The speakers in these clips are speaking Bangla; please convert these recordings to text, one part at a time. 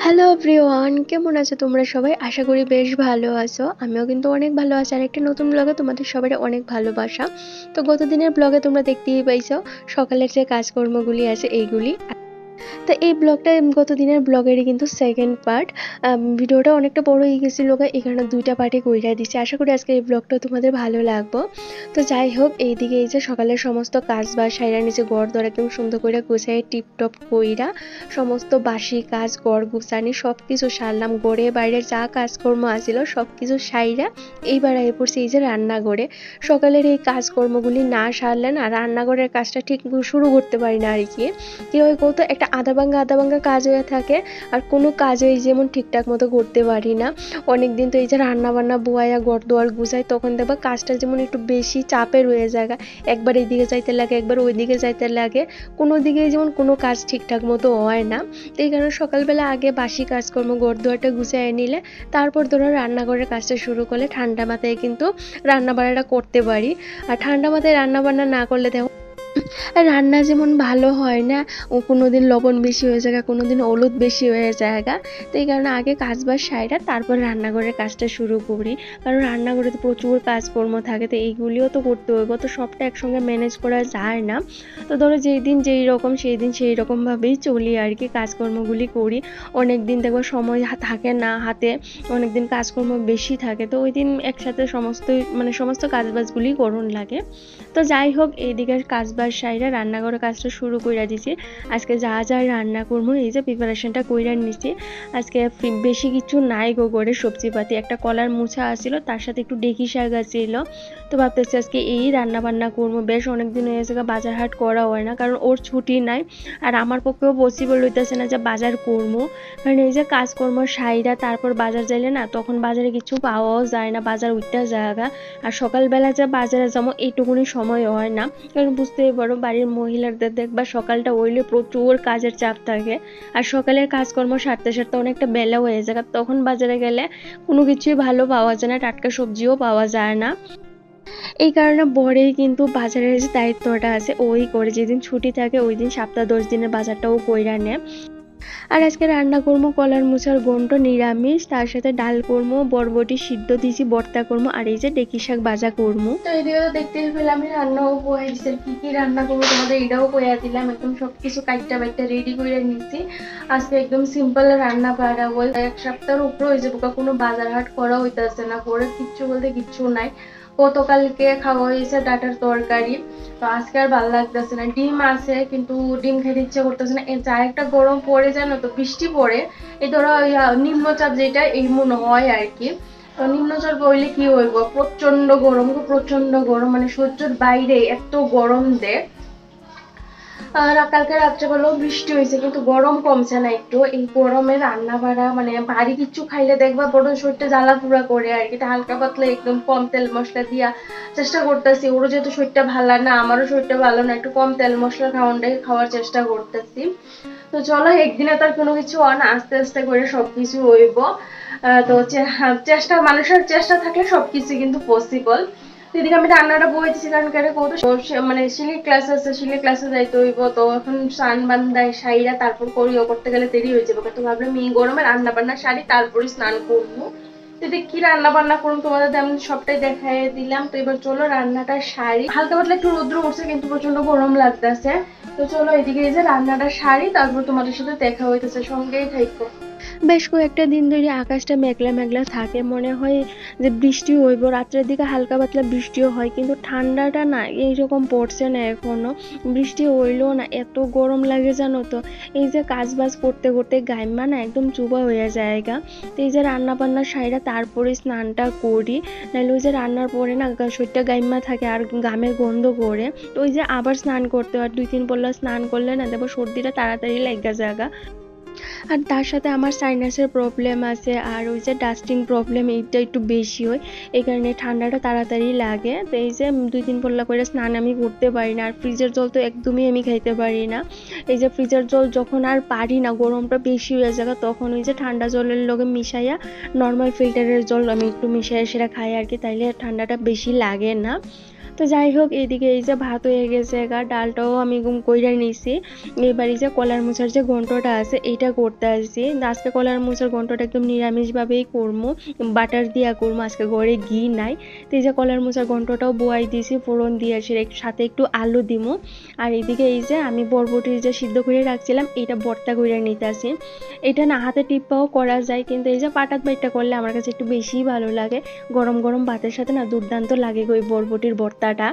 হ্যালো এভরিওয়ান, কেমন আছো তোমরা সবাই? আশা করি বেশ ভালো আছো। আমিও কিন্তু অনেক ভালো আছি। আর একটা নতুন ব্লগে তোমাদের সবাই অনেক ভালোবাসা। তো গত দিনের ব্লগে তোমরা দেখতেই পাইছো সকালের যে কাজকর্মগুলি আছে এইগুলি। তো এই ব্লগটা গত দিনের ব্লগেরই কিন্তু সেকেন্ড পার্ট। ভিডিওটা অনেকটা বড় হয়ে গেছিলো, এখানে দুইটা পার্টে কইরা দিচ্ছি। আশা করি আজকে এই ব্লগটা তোমাদের ভালো লাগবো। তো যাই হোক, এইদিকে এই যে সকালের সমস্ত কাজ বা সাইরা নিচে গড় দর একদম সুন্দর করে গুছাই টিপটপ কইরা সমস্ত বাসি কাজ গড় গুছানি সব কিছু সারলাম। গড়ে বাইরে যা কাজকর্ম আছিল সব কিছু সাইরা এইবার আই পড়ছি এই যে রান্নাঘরে। সকালের এই কাজকর্মগুলি না সারলেন আর রান্নাঘরের কাজটা ঠিক শুরু করতে পারি না আর কি। কি হয় কত একটা আধা ভাঙ্গা কাজ হয়ে থাকে, আর কোনো কাজই যেমন ঠিকঠাক মতো করতে পারি না। অনেক দিন তো এই যে রান্না বান্না বুয়াইয়া ঘর দোয়ার গুছাই, তখন দেখবা কাজটা যেমন একটু বেশি চাপের হয়ে যায়। একবার এইদিকে যাইতে লাগে, একবার ওইদিকে যাইতে লাগে, কোনো দিকে যেমন কোনো কাজ ঠিকঠাক মতো হয় না। তো এই কারণে সকালবেলা আগে বাসি কাজকর্ম ঘর দোয়ারটা গুছাইয়ে নিলে তারপর ধরো রান্নাঘরের কাজটা শুরু করলে ঠান্ডা মাথায় কিন্তু রান্না বান্নাটা করতে পারি। আর ঠান্ডা মাথায় রান্না বান্না না করলে দেখো রান্না যেমন ভালো হয় না, ও কোনোদিন লবণ বেশি হয়ে যায়, কোনোদিন হলুদ বেশি হয়ে যায়। তো এই কারণে আগে কাজ বাজ সাইরা তারপর রান্নাঘরের কাজটা শুরু করি। কারণ রান্নাঘরে তো প্রচুর কাজকর্ম থাকে, তো এইগুলিও তো করতে হইব, তো সবটা একসঙ্গে ম্যানেজ করা যায় না। তো ধরো যেই দিন যেই রকম সেই দিন সেই রকমভাবেই চলি আর কি, কাজকর্মগুলি করি। অনেক দিন দেখবো সময় থাকে না হাতে, অনেক দিন কাজকর্ম বেশি থাকে, তো ওই দিন একসাথে সমস্ত কাজবাজগুলি করুন লাগে। তো যাই হোক, এইদিকের কাজবাজ সাইরা রান্নাঘরের কাজটা শুরু কইরা দিছি। আজকে যা যা রান্না করবো এই যে প্রিপারেশনটা কইরা নিছি। আজকে বেশি কিছু নাই গো করে, সবজিপাতি একটা কলার মুছা আছিল, তার সাথে একটু ডেকি শাক আছিল। তো ভাবতেছি আজকে এই রান্না বান্না করবো। বেশ অনেকদিন হয়ে গেছে বাজার হাট করা হয় না, কারণ ওর ছুটি নাই আর আমার পক্ষেও পসিবল হইতেছে না যে বাজার করবো। কারণ এই যে কাজকর্ম সাইরা তারপর বাজার যাইলে না, তখন বাজারে কিছু পাওয়াও যায় না, বাজার উঠতে জায়গা। আর সকালবেলা যে বাজারে যাবো এইটুকুনি সময় হয় না, কারণ বুঝতেই পারো বাড়ির মহিলাদের দেখবা সকালটা হইলে প্রচুর কাজের চাপ থাকে। আর সকালের কাজকর্ম সারতে সারতে অনেকটা বেলা হয়ে যায়, তখন বাজারে গেলে কোনো কিছুই ভালো পাওয়া যায় না, টাটকা সবজিও পাওয়া যায় না। এই কারণে বরেই কিন্তু বাজারের যে দায়িত্বটা আছে ওই করে, যেদিন ছুটি থাকে ওই দিন সপ্তাহ 10 দিনের বাজারটাও কইরা নেয়। আর আজকে রান্না করবো কলার মোচার ঘন্ট নিরামিষ, তার সাথে ডাল করবো, বরবটি সিদ্ধ দিয়েছি ভর্তা করবো, আর এই যে ডেকি শাক ভাজা করবো। তো এদিকে তো দেখতে পেলাম আমি রান্নাও বয়ে দিচ্ছি, কি কি রান্না করবো তোমাদের এটাও কইয়া দিলাম। একদম সবকিছু কাইটা বাইটা রেডি করে নিচ্ছি। আজকে একদম সিম্পল রান্না বাড়া বল, এক সপ্তাহের উপরে হয়ে যাবো, কোনো বাজার হাট করা হইতেছে না, পরে কিচ্ছু বলতে কিচ্ছু নাই। গতকালকে খাওয়া হয়েছে ডাটার তরকারি, তো আজকে আর ভালো লাগতেছে না। ডিম আছে কিন্তু ডিম খেতে ইচ্ছা করতেছে না। যা একটা গরম পড়ে জানো তো, বৃষ্টি পড়ে এই ধরো নিম্নচাপ যেটা এই মনে হয় আর কি। তো নিম্নচাপ বললে কি হইব, প্রচন্ড গরম, প্রচন্ড গরম, মানে সহ্যের বাইরে এত গরম দেয়। কালকে রাত্রেবেলাও বৃষ্টি হয়েছে কিন্তু গরম কমছে না একটু। এই গরমে রান্না বাড়া মানে ভারী কিছু খাইলে দেখবা বড় শরীরটা জ্বালা পুরা করে আর কি। হালকা পাতলা একদম কম তেল মশলা দিয়া চেষ্টা করতেছি। ওরও যেহেতু শরীরটা ভালো না, আমারও শরীরটা ভালো না, একটু কম তেল মশলা খাওয়ার চেষ্টা করতেছি। তো চলো, একদিনে তার কোনো কিছু হয় না, আস্তে আস্তে করে সবকিছু হইব। তো চেষ্টা, মানুষের চেষ্টা থাকলে সবকিছু কিন্তু পসিবল। এদিকে আমি রান্নাটা বই দিচ্ছি, কারণ কেন কত মানে সিলির ক্লাস আছে, সিলির ক্লাসে যাইতে হইব। তো এখন স্নান বান্ধায় সাইরা তারপর করিও করতে গেলে দেরি হয়ে যাবে, তো ভাবলাম এই গরমে রান্না বান্না সারি তারপরে স্নান করবো। এদিকে কি রান্না বান্না করুন তোমাদের আমি সবটাই দেখাই দিলাম। তো এবার চলো রান্নাটা সারি। হালকা পাতলা একটু রৌদ্র উঠছে কিন্তু প্রচন্ড গরম লাগতেছে। তো চলো এদিকে এই যে রান্নাটা সারি, তারপর তোমাদের সাথে দেখা হইতেছে, সঙ্গেই থাকো। বেশ কয়েকটা দিন ধরে আকাশটা মেঘলা মেঘলা থাকে, মনে হয় যে বৃষ্টি হইব, রাত্রের দিকে হালকা পাতলা বৃষ্টিও হয়, কিন্তু ঠান্ডাটা না এইরকম পড়ছে না এখনো। বৃষ্টি হইলেও না এত গরম লাগে জানো তো। এই যে কাজ বাজ করতে করতে গাইমা না একদম চুবা হয়ে যায় গা। তো এই যে রান্না বান্না সাইরা তারপরে স্নানটা করি, নাহলে ওই যে রান্নার পরে না শরীরটা গাইমা থাকে আর ঘামের গন্ধ করে। তো ওই যে আবার স্নান করতে হয়, 2-3 পল্লা স্নান করলে না দেখো সর্দিটা তাড়াতাড়ি লাগা জায়গা। আর তার সাথে আমার সাইনাসের প্রবলেম আছে, আর ওই যে ডাস্টিং প্রবলেম এইটা একটু বেশি হয়, এই কারণে ঠান্ডাটা তাড়াতাড়ি লাগে। তো এই যে 2-3 পল্লা করে স্নান আমি করতে পারি না। আর ফ্রিজের জল তো একদমই আমি খাইতে পারি না। এই যে ফ্রিজের জল যখন আর পারি না, গরমটা বেশি হয়ে যায়, তখন ওই যে ঠান্ডা জলের লগে মিশাইয়া নর্মাল ফিল্টারের জল আমি একটু মিশাইয়া সেটা খাই আর কি, তাইলে ঠান্ডাটা বেশি লাগে না। তো যাই হোক, এইদিকে এই যে ভাত হয়ে গেছে গা, ডালটাও আমি কইরা নিছি। এবার এই যে কলার মোচার যে ঘন্টটা আছে এইটা করতে আসছি। আজকে কলার মোচার ঘন্টটা একদম নিরামিষভাবেই করবো, বাটার দিয়া করবো, আজকে ঘরে ঘি নাই। তো এই যে কলার মোচার ঘন্টটাও বোয়াই দিয়েছি, ফোড়ন দিয়ে সাথে একটু আলু দিমু। আর এইদিকে এই যে আমি বরবটি যে সিদ্ধ করে রাখছিলাম এটা ভর্তা করে নিতে আসি। এটা না হাতে টিপ্পাও করা যায়, কিন্তু এই যে পাটাত বাইটটা করলে আমার কাছে একটু বেশিই ভালো লাগে। গরম গরম ভাতের সাথে না দুর্দান্ত লাগে ওই বরবটির ভর্তাটা।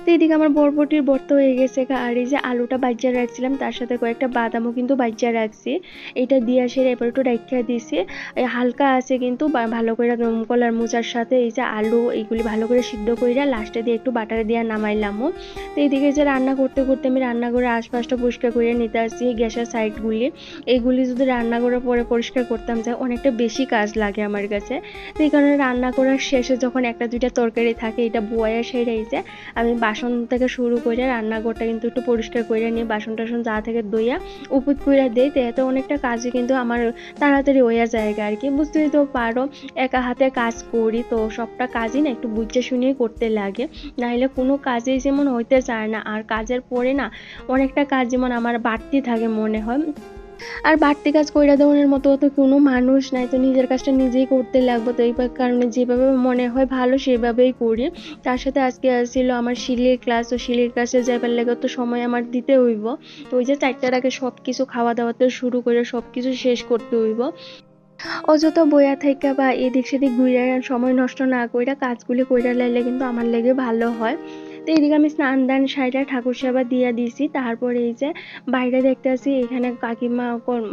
তো এদিকে আমার বরবটির ভর্তা হয়ে গেছে। আর এই যে আলুটা ভাইজা রাখছিলাম তার সাথে কয়েকটা বাদামও কিন্তু ভাইজা রাখছি, এটা দিয়ে আসে এবার একটু রাখা দিছি। হালকা আছে কিন্তু ভালো করে কলার মোচার সাথে এই যে আলু এইগুলি ভালো করে সিদ্ধ করে লাস্টে দিয়ে একটু বাটার দিয়ে নামাইলামও। তো এইদিকে যে রান্না করতে করতে আমি রান্নাঘরের আশপাশটা পরিষ্কার করে নিতে আসছি, গ্যাসের সাইডগুলি এইগুলি যদি রান্না করার পরে পরিষ্কার করতাম যায় অনেকটা বেশি কাজ লাগে আমার কাছে। তো এই কারণে রান্না করার শেষে যখন একটা দুইটা তরকারি থাকে এটা বয়া সেরাইছে, আমি বাসন থেকে শুরু করে রান্নাঘরটা কিন্তু একটু পরিষ্কার করে নিয়ে বাসন টাসন যা থেকে দইয়া উপুত করে দেই। তো এতে অনেকটা কাজই কিন্তু আমার তাড়াতাড়ি হয়ে যায় আর কি, বুঝতেই তো পারো একা হাতে কাজ করি, তো সবটা কাজই না একটু বুঝে শুনিয়ে করতে লাগে, নাহলে কোনো কাজেই যেমন হইতে চায় না। আর কাজের পরে না অনেকটা কাজ যেমন আমার বাড়তি থাকে মনে হয়, আর বাড়তি কাজ কইরা দেওয়ার মতো তো কোনো মানুষ নাই, তো নিজের কাজটা নিজেই করতে লাগবে। তো এই কারণে যেভাবে মনে হয় ভালো সেভাবেই করি। তার সাথে আজকে ছিল আমার শিলির ক্লাস, তো শিলির ক্লাসে যাইবার লাগে তো সময় আমার দিতে হইব। তো ওই যে 4টার আগে সব কিছু খাওয়া দাওয়াতে শুরু করে সব কিছু শেষ করতে হইব। অযথা বইয়া থাইকা বা এদিক সেদিক ঘুরে সময় নষ্ট না কইরা কাজগুলি কইরা লাইলে কিন্তু আমার লেগে ভালো হয়। তো এইদিকে আমি স্নান দান সাইরা ঠাকুর সেবা দিয়া দিছি। তারপরে এই যে বাইরে দেখতেছি এখানে কাকিমা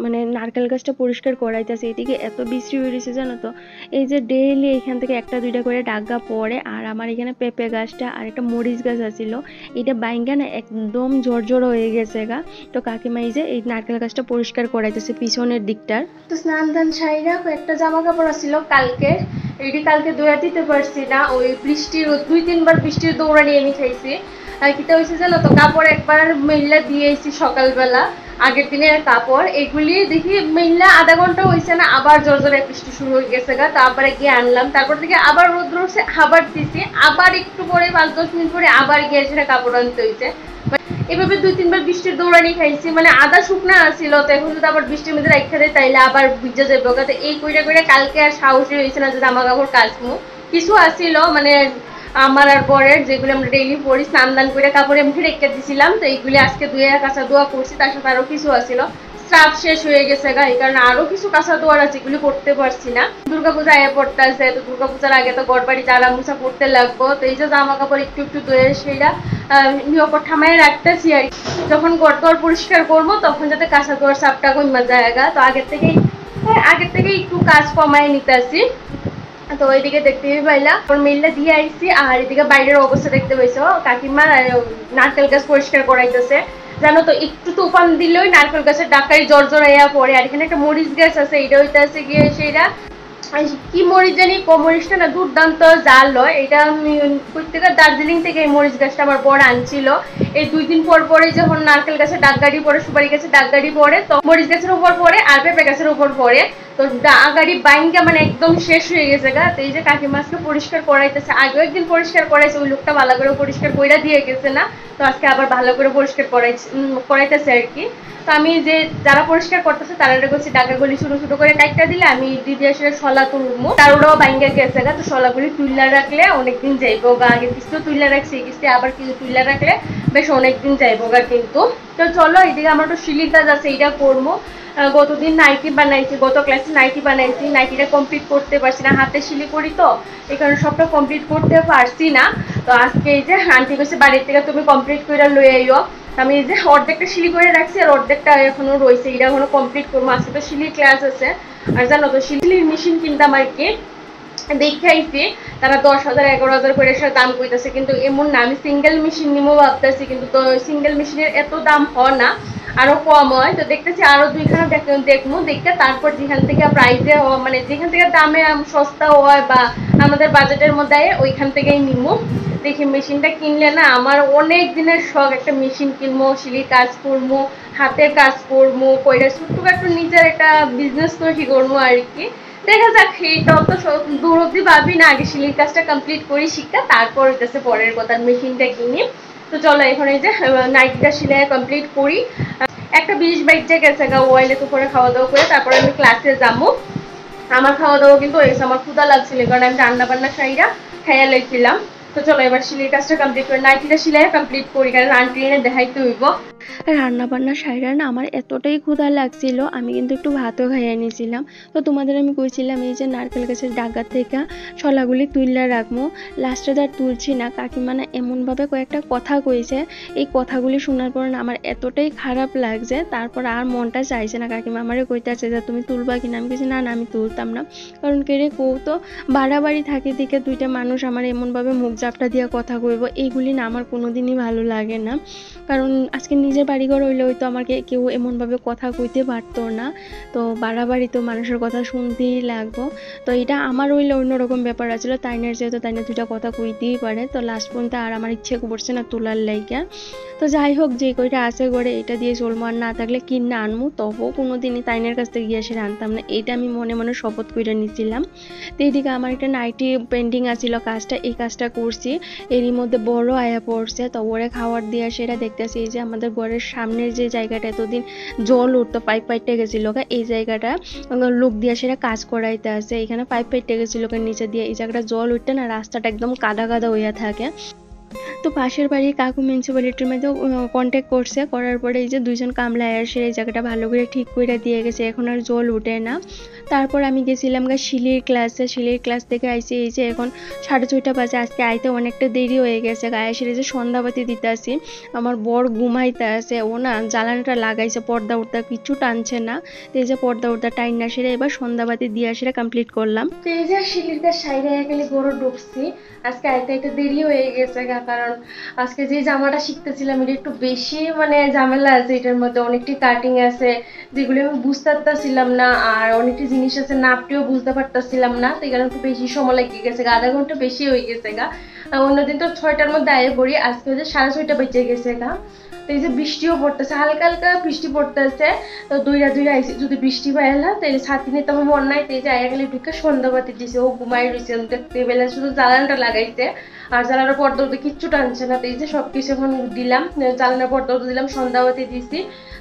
মানে নারকেল গাছটা পরিষ্কার করাইতেছে। এদিকে এত বৃষ্টি হয়েছে জানো তো, এই যে ডেইলি এখান থেকে একটা দুইটা করে ডাগা পড়ে। আর আমার এখানে পেঁপে গাছটা আর একটা মরিচ গাছ আছিল, এটা বাইঙ্গা না একদম জর্জর হয়ে গেছে গা। তো কাকিমা এই যে এই নারকেল গাছটা পরিষ্কার করাইতেছে পিছনের দিকটার। তো স্নান দান সাইরা কয়েকটা জামা কাপড় আছিল কালকে, এটি কালকে ধুয়ে দিতে পারছি না, ওই বৃষ্টির 2-3 বার বৃষ্টির দৌড়ানি আমি খাইছি। আর কিটা হয়েছে জানো তো, কাপড় একবার মেইলা দিয়েছি সকালবেলা, আগের দিনের কাপড় এগুলি দেখি মেইলা আধা ঘন্টা হয়েছে না, আবার জোর জোরে বৃষ্টি শুরু হয়ে গেছে গা। তারপরে গিয়ে আনলাম, তারপর থেকে আবার রোদ্র উঠছে, আবার দিছি, আবার একটু পরে 5-10 মিনিট পরে আবার গিয়ে সেটা কাপড় আনতে হয়েছে। এভাবে 2-3 বার বৃষ্টির দৌড়ানি খাইছি, মানে আদা শুকনা আসছিল, তো এখন যদি আবার বৃষ্টির মধ্যে রাখা দেয় তাইলে আবার ভিজে যাবো। এই কইরা কইরা কালকে আর সাহসই হয়েছে না যে জামা কাপড় কাচমু। কিছু আসছিল মানে আমার আর বরের, যেগুলো আমরা ডেইলি পরি, স্নান দান করে কাপড়ে আমি রেখে দিছিলাম, তো এইগুলি আজকে ধুয়ে কাঁচা ধোয়া করছি। তার সাথে আরো কিছু আসছিল, স্টাফ শেষ হয়ে গেছে গা, এই কারণে আরো কিছু কাঁচা ধোয়ার আছে, এগুলি করতে পারছি না। দুর্গাপূজা আগে পড়তে আছে, তো দুর্গাপূজার আগে তো ঘর বাড়ি জ্বালা মুছা করতে লাগবো। তো এই যে জামা কাপড় একটু একটু ধুয়ে সেটা নিয়পর ঠামায় রাখতেছি আর যখন ঘর দোয়ার পরিষ্কার করবো তখন যাতে কাঁচা ধোয়ার চাপটা কমা জায়গা, তো আগের থেকেই একটু কাজ কমায় নিতে আসি। তো ওইদিকে দেখতে পাইলা মিলটা দিয়ে আইছি। আর এদিকে বাইরের অবস্থা দেখতে পাইছো, কাকিমা নারকেল গাছ পরিষ্কার করাইতেছে। জানো তো একটু তুফান দিলেই নারকেল গাছের ডাকাই জর্জরাইয়া পড়ে। আর এখানে একটা মরিচ গাছ আছে, এটা হইতেছে গিয়ে সেইটা কি মরিচ জানি, মরিচটা না দুর্দান্ত জাল হয়। এটা আমি প্রত্যেকের দার্জিলিং থেকে এই মরিচ গাছটা আমার বড় আনছিল। এই 2 দিন পর পরে যখন নারকেল গাছের ডাক গাড়ি পড়ে, সুপারি গাছের ডাক গাড়ি পড়ে, তো মরিচ গাছের উপর পড়ে আর পেঁপে গাছের উপর পড়ে, তো গাড়ি বাইনটা মানে একদম শেষ হয়ে গেছে গা। তো এই যে কাকিমাকে পরিষ্কার করাইতেছে, আগেও একদিন পরিষ্কার করাইছে, ওই লোকটা ভালো করে পরিষ্কার কইরা দিয়ে গেছে না, তো আজকে আবার ভালো করে পরিষ্কার করাইতেছে আর কি। তো আমি যে যারা পরিষ্কার করতেছে তারা করছি ডাকাগুলি ছোট ছোট করে কাটটা দিলে আমি দিদি আসলে শলা তুলবো, তার ওরাও বাইঙ্গা গেছে গা। তো শলাগুলি তুইলা রাখলে অনেকদিন যাইবো গা, আগের কিস্তি তুইলা রাখছি, এই কিস্তি আবার কিছু তুইলা রাখলে বেশ অনেকদিন যাইবো গা কিন্তু। তো চলো এদিকে আমার তো শিলির কাজ আছে, এইটা করবো। গতদিন নাইটি বানাইছি, গত ক্লাসে নাইটি বানাইছি, নাইটিটা কমপ্লিট করতে পারছি না, হাতে শিলি করি তো এই কারণে সবটা কমপ্লিট করতে পারছি না। তো আজকে এই যে আন্টি কইছে বাড়ির থেকে তুমি কমপ্লিট করে লই আইও, আমি এই যে অর্ধেকটা শিলি করে রাখছি আর অর্ধেকটা এখনো রয়েছে, এটা এখনো কমপ্লিট করবো। আজকে তো শিলির ক্লাস আছে। আর জানো তো শিলির মেশিন কিনতাম আর কি, দেখাইছি তারা 10,000-11,000 করে দাম কইতাছে, কিন্তু এমন না, আমি সিঙ্গেল মেশিন নিবো ভাবতেছি, কিন্তু তো সিঙ্গেল মেশিনের এত দাম হয় না, আরো কম হয়। তো দেখতেছি আরো 2খানা দেখবো, দেখে তারপর যেখান থেকে প্রাইসে মানে যেখান থেকে দামে সস্তা হয় বা আমাদের বাজেটের মধ্যে ওইখান থেকেই নিবো। দেখি মেশিনটা কিনলে না আমার অনেক দিনের শখ, একটা মেশিন কিনবো, শিলির কাজ করবো, হাতের কাজ করবো, কইরা ছোট্টখাটো নিজের একটা বিজনেস তৈরি করবো আর কি। দেখা যাক, এটা তো দূর অব্দি ভাবি না, আগে সিলির কাজটা কমপ্লিট করি শিক্ষা, তারপর হইতেছে পরের কথা, মেশিনটা কিনি। তো চলো এখন এই যে নাইটটা সেলাই কমপ্লিট করি। একটা 20 বাইটে গেছে গা, ওয়াইলে তো করে খাওয়া দাওয়া করে তারপরে আমি ক্লাসে যাবো। আমার খাওয়া দাওয়া কিন্তু হয়েছে, আমার ক্ষুধা লাগছিল কারণ আমি রান্না বান্না খাইরা খাইয়া লইছিলাম। তো চলো এবার সিলাই কাজটা কমপ্লিট করি, নাইটিটা সিলাই কমপ্লিট করি, কারণ আন্টি এনে দেখাইতে হইব। রান্না বান্না সাইরা না আমার এতটাই ক্ষুধা লাগছিল, আমি কিন্তু একটু ভাতও খাইয়ে নিয়েছিলাম। তো তোমাদের আমি কইছিলাম এই যে নারকেল গাছের ডাগা থেকে ছলাগুলি তুললে রাখবো, লাস্টে আর তুলছি না। কাকিমা না এমনভাবে কয়েকটা কথা কইছে, এই কথাগুলি শোনার পর না আমার এতটাই খারাপ লাগছে, তারপর আর মনটা চাইছে না। কাকিমা আমারে কইতেছে যে তুমি তুলবা কিনা, আমি কিছু না না আমি তুলতাম না, কারণ কেড়ে কৌ তো বাড়াবাড়ি থাকে দিকে দুইটা মানুষ আমার এমনভাবে মুখ জাপটা দিয়ে কথা কইব, এইগুলি না আমার কোনোদিনই ভালো লাগে না। কারণ আজকে নিজের বাড়িঘর হইলে হয়তো আমাকে কেউ এমনভাবে কথা কইতে পারতো না, তো বাড়াবাড়ি তো মানুষের কথা শুনতেই লাগবো। তো এটা আমার হইলে অন্যরকম ব্যাপার আছিল, তাইনের যেহেতু তাইনের দুইটা কথা কইতেই পারে। তো লাস্ট পর্যন্ত আর আমার ইচ্ছে করছে না তোলার লাইকা। তো যাই হোক, যে কইটা আছে ঘরে এটা দিয়ে চলবো, আর না থাকলে কিনে আনবো, তবুও কোনোদিনই তাইনের কাছ থেকে গিয়ে এসে আনতাম না, এটা আমি মনে মনে শপথ করে নিয়েছিলাম। তো এইদিকে আমার একটা নাইটি পেন্টিং আছিল, কাজটা এই কাজটা করছি, এরই মধ্যে বড় আয়া পড়ছে। তো ওরে খাওয়ার দিয়ে সেটা দেখতেছি, এই যে আমাদের ঘরের সামনের যে জায়গাটা এতদিন জল উঠতো, পাইপ পাইটে গেছিল, এই জায়গাটা লোক দিয়ে সেটা কাজ করাইতে আছে। এখানে পাইপ পাইটে গেছিল নিচে দিয়ে, এই জায়গাটা জল উঠতে না রাস্তাটা একদম কাদা কাদা হইয়া থাকে। তো পাশের বাড়ির কাকু মিউনিসিপ্যালিটির মধ্যে কন্ট্যাক্ট করছে, করার পরে এই যে দুইজন কামলা এসে এই জায়গাটা ভালো করে ঠিক করে দিয়ে গেছে, এখন আর জল উঠে না। তারপর আমি গেছিলাম শিলির ক্লাসে, শিলির ক্লাস থেকে আইসি এই যে এখন 6:30 বাজে, আজকে আইতে অনেকটা দেরি হয়ে গেছে। গায়ে সেরে যে সন্ধ্যাবাতি দিতে আসি, আমার বর ঘুমাইতে আছে, ও না জ্বালানটা লাগাইছে, পর্দা উর্দা কিছু টানছে না। তো এই যে পর্দা উর্দা টাইন না সেরে এবার সন্ধ্যাবাতি দিয়ে সেটা কমপ্লিট করলাম। তো এই যে শিলির কাজ সাইডে গেলে গরু ঢুকছি, আজকে আইতে একটা দেরি হয়ে গেছে, কারণ আজকে যে জামাটা শিখতেছিলাম এটা একটু বেশি ঝামেলা আছে, এটার মধ্যে অনেকটি কাটিং আছে যেগুলো আমি বুঝতে পারতেছিলাম না, আর অনেকটি জিনিস আছে নাপটিও বুঝতে পারতেছিলাম না, তো এখানে একটু বেশি সময় লেগে গেছে, আধা ঘন্টা বেশি হয়ে গেছে অন্যদিন তো 6টার মধ্যে আয়ে পড়ি, আজকে হচ্ছে 6:30 বেজে গেছে তো এই যে বৃষ্টিও পড়তেছে, হালকা হালকা বৃষ্টি পড়তেছে। তো দুইরা আইসি, যদি বৃষ্টি পাইলা তাহলে ছাতি নিতে আমার মন নাই, তো এই যে আয়া গেলে ঢুকে সন্ধ্যাবাতি দিছে, ও ঘুমাই রয়েছে, দেখতে বেলা শুধু জ্বালানটা লাগাইছে, আর জ্বালানোর পর্দা কিছু টানছে না। তো এই যে সবকিছু এখন দিলাম, জ্বালানোর পর্দা দিলাম, সন্ধ্যাবাতি দিছি।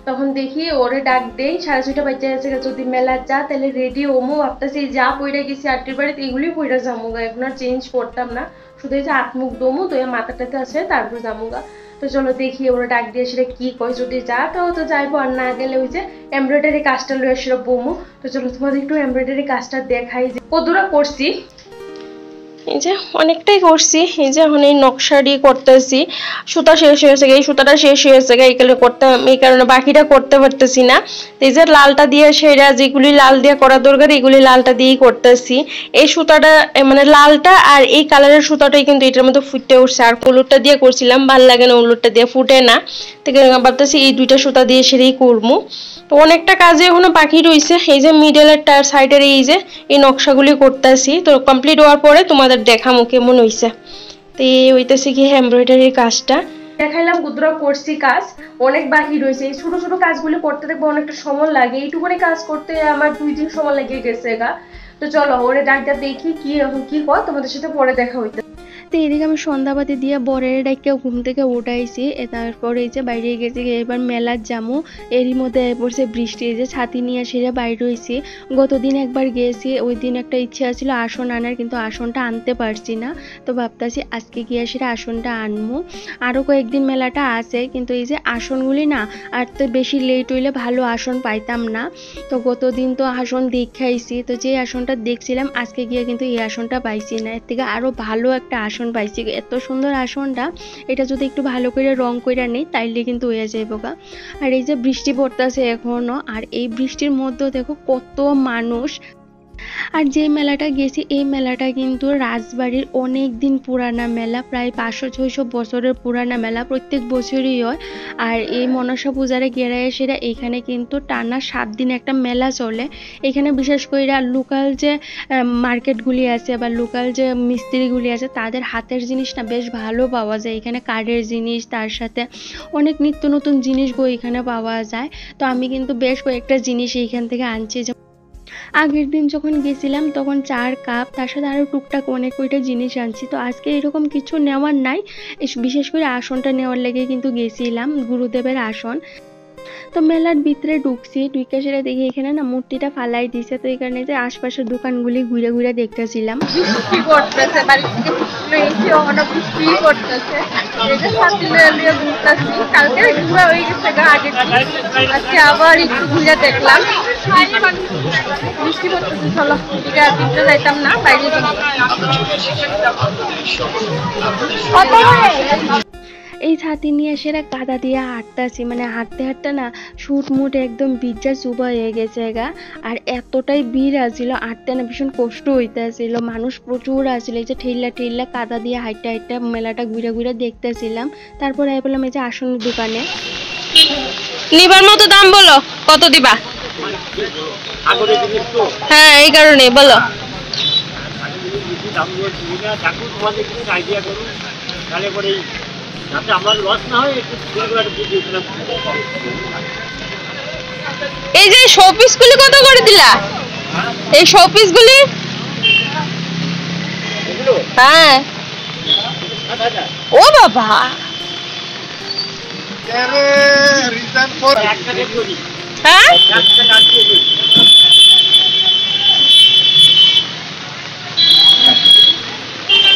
তখন দেখি ওরে ডাক দেই, 6:30 বাজে আছে, যদি মেলা যা তাহলে রেডি ওমো, ভাবতেছি যা পইরা গেছি আন্টির বাড়িতে এগুলি পইরা যামুগা, এখন আর চেঞ্জ করতাম না, শুধু এই যে হাত মুখ দমু, তো মাথাটাতে আছে তারপর যামুগা। তো চলো দেখি ওরা ডাক দিয়ে সেটা কি কয়, যদি যা তাও তো যাইবো, আর না গেলে ওই যে এমব্রয়ডারি কাজটা লইয়া সেটা বমু। তো চলো তোমাদের একটু এমব্রয়ডারি কাজটা দেখাই যে কতদূরা করছি। এই যে অনেকটাই করছি, এই যে এখন এই নকশাটি করতেছি, সুতা শেষ হয়েছে, এই সুতাটা শেষ হয়েছে, এই কারণে বাকিটা করতে পারতেছি না। এই যে লালটা দিয়ে সেরা যেগুলি লাল দিয়ে করা দরকার এগুলি লালটা দিয়েই করতেছি। এই সুতাটা লালটা আর এই কালারের সুতাটাই কিন্তু এটার মধ্যে ফুটে উঠছে, আর হলুদটা দিয়ে করছিলাম ভাল লাগে না, হলুদটা দিয়ে ফুটে না, ভাবতেছি এই দুইটা সুতা দিয়ে সেরেই করবো। তো অনেকটা কাজে এখনো বাকি রয়েছে, এই যে মিডলের টার সাইডের এই যে এই নকশাগুলি করতেছি, তো কমপ্লিট হওয়ার পরে তোমাদের দেখামো কেমন হইছে। তো এই হইতেছে কি এমব্রয়ডারির কাজটা দেখাইলাম, গুদ্রা করছি, কাজ অনেক বাকি রয়েছে, এই ছোট ছোট কাজগুলি করতে দেখবো অনেকটা সময় লাগে, এইটুকুনি কাজ করতে আমার 2 দিন সময় লেগে গেছে তো চলো ওরে ডাকটা দেখি কি এখন কি কর, তোমাদের সাথে পরে দেখা হইতে। তো এদিকে আমি সন্ধ্যাবাতি দিয়ে বরের ডাইকে ঘুম থেকে উঠাইছি, তারপরে এই যে বাইরে গেছি, এবার মেলার জামু, এরই মধ্যে পড়ছে বৃষ্টি, এই যে ছাতি নিয়ে সেরে বাইরে হয়েছি। গতদিন একবার গিয়েছি, ওই দিন একটা ইচ্ছে ছিল আসন আনার, কিন্তু আসনটা আনতে পারছি না, তো ভাবতেছি আজকে গিয়ে সেরে আসনটা আনবো। আরও কয়েকদিন মেলাটা আছে, কিন্তু এই যে আসনগুলি না আর তো বেশি লেট হইলে ভালো আসন পাইতাম না। তো গতদিন তো আসন দেখাইছি, তো যে আসনটা দেখছিলাম আজকে গিয়ে কিন্তু এই আসনটা পাইছি না, এর থেকে আরও ভালো একটা আসন পাইছি, এত সুন্দর আসনটা, এটা যদি একটু ভালো করে রং করে নেই তাইলে কিন্তু হয়ে যাইব আর এই যে বৃষ্টি পড়তেছে এখনো, আর এই বৃষ্টির মধ্যে দেখো কত মানুষ। আর যে মেলাটা গেছি এই মেলাটা কিন্তু রাজবাড়ির অনেক দিন পুরানা মেলা, প্রায় 500-600 বছরের পুরানা মেলা, প্রত্যেক বছরই হয়। আর এই মনসা পূজারে গেড়ায় সেরা এখানে কিন্তু টানা 7 দিন একটা মেলা চলে। এখানে বিশেষ করে লোকাল যে মার্কেটগুলি আছে বা লোকাল যে মিস্ত্রিগুলি আছে তাদের হাতের জিনিস না বেশ ভালো পাওয়া যায়, এখানে কাঠের জিনিস, তার সাথে অনেক নিত্য নতুন জিনিসগুলো এখানে পাওয়া যায়। তো আমি কিন্তু বেশ কয়েকটা জিনিস এইখান থেকে আনছি, আগের দিন যখন গেছিলাম তখন 4 কাপ তার সাথে আরও টুকটাক অনেক কয়টা জিনিস আনছি। তো আজকে এরকম কিছু নেওয়ার নাই, বিশেষ করে আসনটা নেওয়ার লেগে কিন্তু গেছিলাম, গুরুদেবের আসন। তো মেলার ভিতরে ঢুকছি, ঢুকে সেটা দেখি এখানে না মূর্তিটা ফালাই দিছে। তো এই কারণে যে আশপাশের দোকানগুলি ঘুরে ঘুরে দেখতেছিলাম। বৃষ্টি পড়তেছে, বাড়ি থেকে স্কুলে এসে অনেক বৃষ্টি পড়তেছে। এই যে ছাতি নিয়ে ঘুরতেছি, কালকে ঘুরা হয়ে গেছে গা আগে, আজকে আবার একটু ঘুরে দেখলাম। বৃষ্টি পড়তেছে, চলো ঠিক আছে, ভিতরে যাইতাম না, বাইরে এই ছাতি নিয়ে সেরা কাদা দিয়ে হাঁটতেছি, মানে হাঁটতে হাঁটতে না শুট মুট একদম ভিজা চুবা হয়ে গেছে গা। আর এতটাই ভিড় আসছিল, হাঁটতে না ভীষণ কষ্ট হইতেছিল, মানুষ প্রচুর আসছিল। এই যে ঠেল্লা ঠেল্লা কাদা দিয়ে হাঁটতে হাঁটতে মেলাটা ঘুরে ঘুরে দেখতেছিলাম। তারপরে আই বললাম এই যে আসনের দোকানে। নিবার মতো দাম বলো, কত দিবা? হ্যাঁ, এই কারণে বলো। এই যে শোপিস গুলি কত করে দিলা? এই শোপিস গুলি? হ্যাঁ। ও বাবা, হ্যাঁ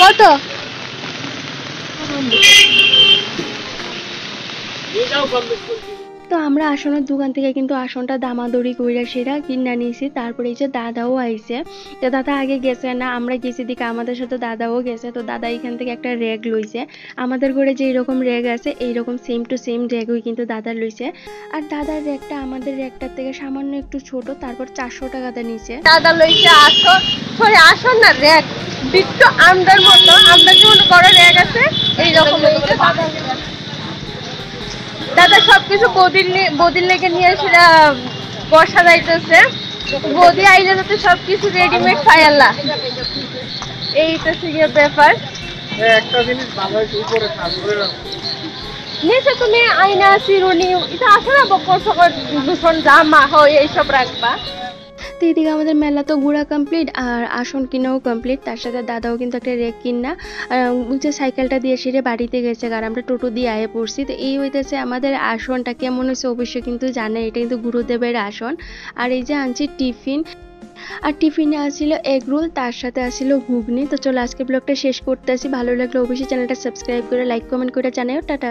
কত? তো আমরা আসনের দোকান থেকে কিন্তু আসনটা দামাদড়ি কইরা সেরা কিনা নিয়েছি। তারপরে এই যে দাদাও আইছে, তো দাদা আগে গেছে না, আমরা গেছি দিকে আমাদের সাথে দাদাও গেছে। তো দাদা এখান থেকে একটা র্যাগ লইছে, আমাদের ঘরে যে এরকম র্যাগ আছে এইরকম সেম টু সেম র্যাগই কিন্তু দাদার লইছে। আর দাদার র্যাগটা আমাদের র্যাগটার থেকে সামান্য একটু ছোট, তারপর 400 টাকাতে নিচে। দাদা লইছে আসন, সরি আসন না, র্যাক, বিট্টু আমদার মতো, আমদার যেমন বড় র্যাক আছে এইরকম লইছে দাদা। দাদা সবকিছু বদির লেগে নিয়ে সেটা বসা যাইতেছে, বদি আইলে যাতে সবকিছু রেডিমেড পাই আল্লাহ, এইটা থেকে ব্যাপার। একটা জিনিস ভালো উপরে থাকবে নিচে তুমি আয়না চিরুনি এটা আছে না, বকর সকর দূষণ জামা হয় এইসব রাখবা। তো এদিকে আমাদের মেলা তো ঘোরা কমপ্লিট আর আসন কিনাও কমপ্লিট, তার সাথে দাদাও কিন্তু একটা রেক কিনা যে সাইকেলটা দিয়ে সেরে বাড়িতে গেছে, আর আমরা টোটো দিয়ে আয়ে পড়ছি। তো এই হইতেছে আমাদের আসনটা কেমন হয়েছে অবশ্যই কিন্তু জানে, এটা কিন্তু গুরুদেবের আসন। আর এই যে আনছি টিফিন, আর টিফিনে আসছিল এগ রোল, তার সাথে আসছিল ঘুগনি। তো চলো আজকে ব্লগটা শেষ করতে আসি, ভালো লাগলে অবশ্যই চ্যানেলটা সাবস্ক্রাইব করে লাইক কমেন্ট করে জানাও। টাটা।